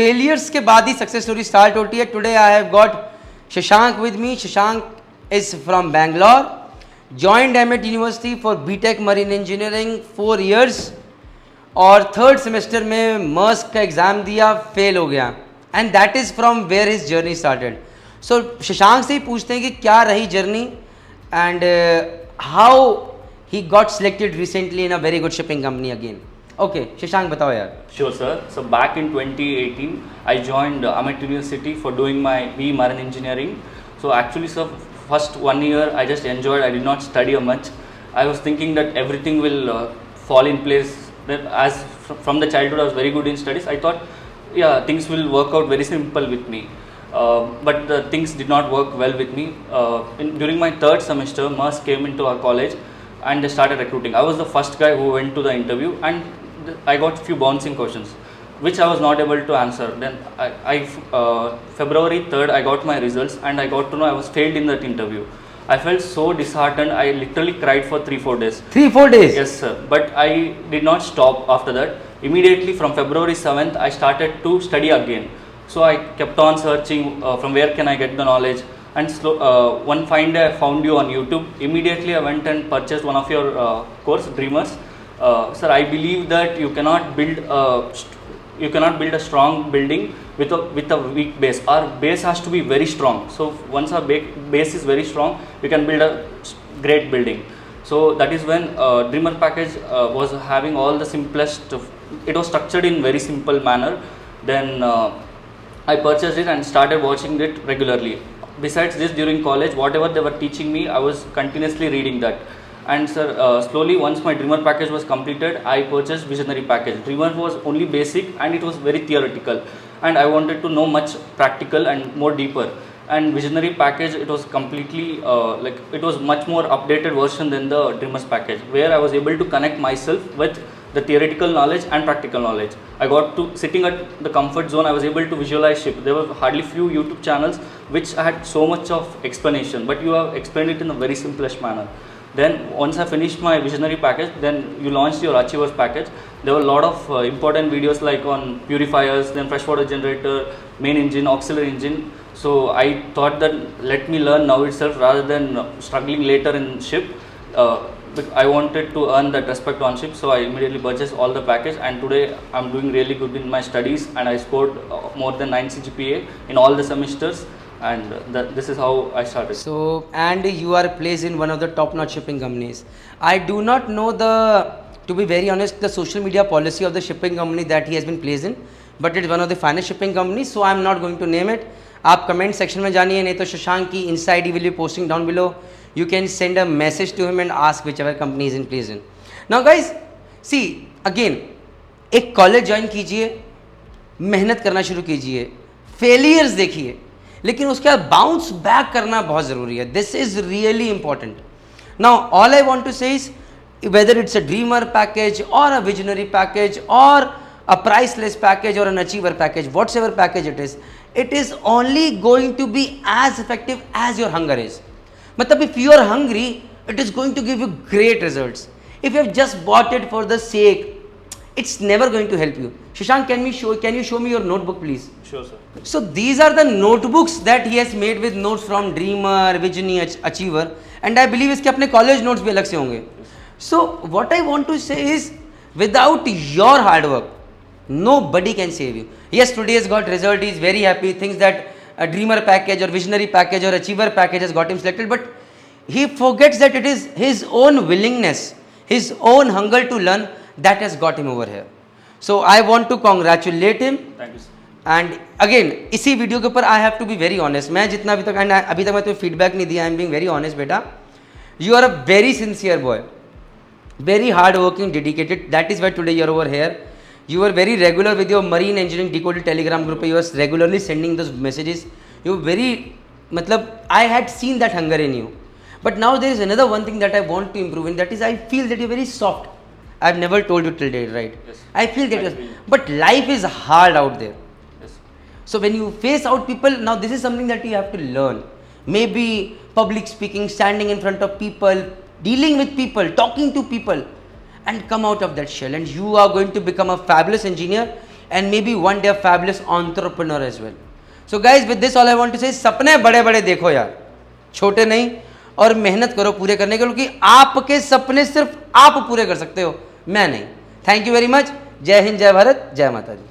Failures के बाद ही success story start होती है. Today I have got Shashank with me. Shashank is from Bangalore, joined AMET university for BTech marine engineering 4 years, और 3rd semester में Maersk का exam दिया, फेल हो गया. And that is from where his journey started. So Shashank से ही पूछते हैं कि क्या रही journey and how he got selected recently in a very good shipping company again. Okay, Shashank बताओ यार. Sure, sir. So back in 2018, I joined Amet University for doing my BE Marine Engineering. So actually, sir, first 1 year I just enjoyed. I did not study much. I was thinking that everything will fall in place. That as from the childhood I was very good in studies. I thought, yeah, things will work out very simple with me. But the things did not work well with me. During my 3rd semester, Maersk came into our college and they started recruiting. I was the first guy who went to the interview, and I got few bouncing questions which I was not able to answer. Then February 3rd I got my results and I got to know I was failed in that interview. I felt so disheartened. I literally cried for 3-4 days. 3-4 days? Yes, sir. But I did not stop after that. Immediately from February 7th I started to study again. So I kept on searching from where can I get the knowledge. And one fine day I found you on YouTube. Immediately I went and purchased one of your course, Dreamers. Sir, I believe that you cannot build a strong building with a weak base. Our base has to be very strong. So once our base is very strong, we can build a great building. So that is when Dreamer package was having all the simplest. It was structured in very simple manner. Then I purchased it and started watching it regularly. Besides this, during college, whatever they were teaching me, I was continuously reading that. And sir, slowly once my Dreamer package was completed, I purchased Visionary package. Dreamer was only basic and it was very theoretical, and I wanted to know much practical and more deeper. And Visionary package, it was completely it was much more updated version than the Dreamers package, where I was able to connect myself with the theoretical knowledge and practical knowledge. I got to sitting at the comfort zone. I was able to visualize ship. There were hardly few YouTube channels which had so much of explanation, but you have explained it in a very simplest manner. Then once I finished my Visionary package, then you launched your Achievers package. There were a lot of important videos like on purifiers, then freshwater generator, main engine, auxiliary engine. So I thought that let me learn now itself rather than struggling later in ship. I wanted to earn that respect on ship, so I immediately purchased all the package, and today I'm doing really good in my studies, and I scored more than 9 CGPA in all the semesters, and this is how I started. So, and you are placed in one of the top-notch shipping companies. I do not know to be very honest, the social media policy of the shipping company that he has been placed in, but it is one of the finest shipping companies, so I am not going to name it. आप comment section में जानिए, नहीं तो शशांक की inside he will be posting down below. You can send a message to him and ask whichever company is in place in. Now guys, see again, एक college join कीजिए, मेहनत करना शुरू कीजिए, फेलियर्स देखिए, लेकिन उसके बाद बाउंस बैक करना बहुत ज़रूरी है. This is really important. Now all I want to say is whether it's a dreamer package or a visionary package or a priceless package or an achiever package, whatever package it is only going to be as effective as your hunger is. मतलब if you are hungry, it is going to give you great results. If you have just bought it for the sake, it's never going to help you. Shashank, can you show me your notebook please? Sure, sir. So these are the notebooks that he has made with notes from Dreamer, Visionary, Achiever, and I believe इसके अपने college notes भी अलग से होंगे. So what I want to say is, without your hard work, nobody can save you. Yes, today has got result, he is very happy, thinks that a Dreamer package or Visionary package or Achiever package has got him selected, but he forgets that it is his own willingness, his own hunger to learn that has got him over here. So I want to congratulate him. Thank you, sir. And again इसी video के ऊपर I have to be very honest. मैं जितना अभी तक मैं तुम्हें feedback नहीं दिया, I am being very honest बेटा. You are a very sincere boy, very hard working, dedicated. That is why today you are over here. You are very regular with your marine engineering decoded telegram group. You are regularly sending those messages. You are very, matlab, I had seen that hunger in you. But now there is another one thing that I want to improve in, that is I feel that you are very soft. I have never told you till date, right? Yes. I feel that, but life is hard out there. Yes. So when you face out people, now this is something that you have to learn. Maybe public speaking, standing in front of people, dealing with people, talking to people, and come out of that shell, and you are going to become a fabulous engineer. and maybe one day a fabulous entrepreneur as well. So guys, with this all I want to say is सपने बड़े बड़े देखो यार, छोटे नहीं, और मेहनत करो पूरे करने के, क्योंकि आपके सपने सिर्फ आप पूरे कर सकते हो, मैं नहीं. Thank you very much. जय हिंद, जय भारत, जय माता दी.